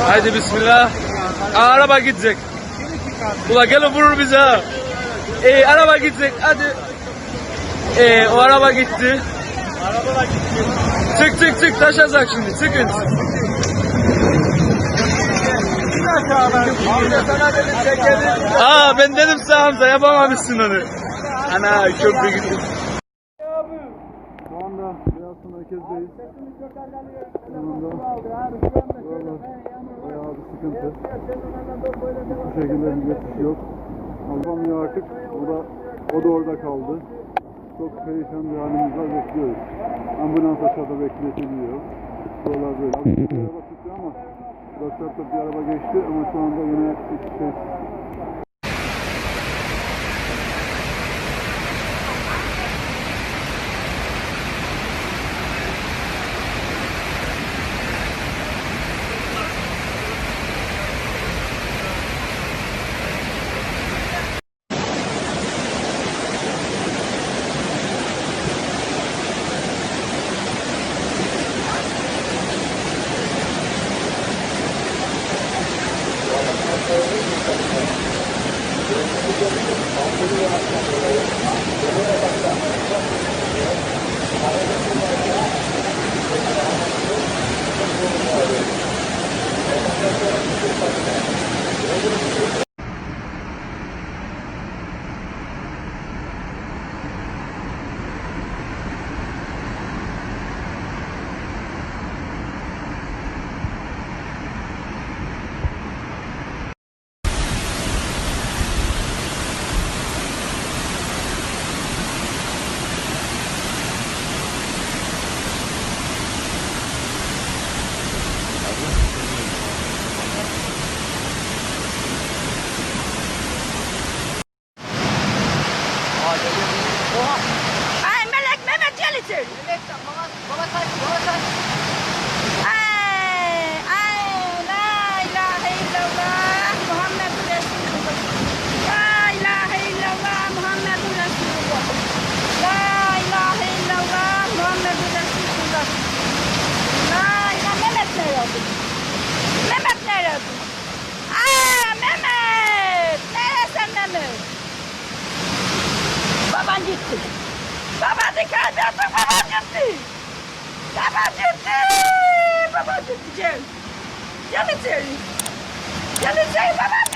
Haydi bismillah. Araba gidecek. Ula gelin vurur bize ha. Araba gidecek hadi. O araba gitti. Araba gitti. Çık taşacak şimdi çıkın. Ben dedim sana Hamza yapamamışsın onu. Ana köprü gitti. Şu anda Beyazıt merkezdeyiz. Yanında bayağı bir sıkıntı. Hiçbir şekilde bir geçiş yok. Almıyor artık. O da orada kaldı. Çok perişan bir halimiz var, bekliyoruz. Ambulans aşağıda bekletiliyor. Buralar böyle. Bir araba çıktı ama Röptör'de bir araba geçti ama şu anda yine hiçbir şey. Ay Melek Mehmet gel içeri. Evet, baba kaç. Ay la ilahe illallah Muhammedun Resulullah. La ilahe illallah Muhammedun Resulullah. La ilahe illallah Muhammedun Resulullah. La ilahe Mehmet nerede? Mehmet nerede? Mehmet. Neresin Mehmet? Baban gitti. Baban dikkat et, baban gitti. Baban gitti. Baban gitti gel. Gel içeri. Gel içeri baban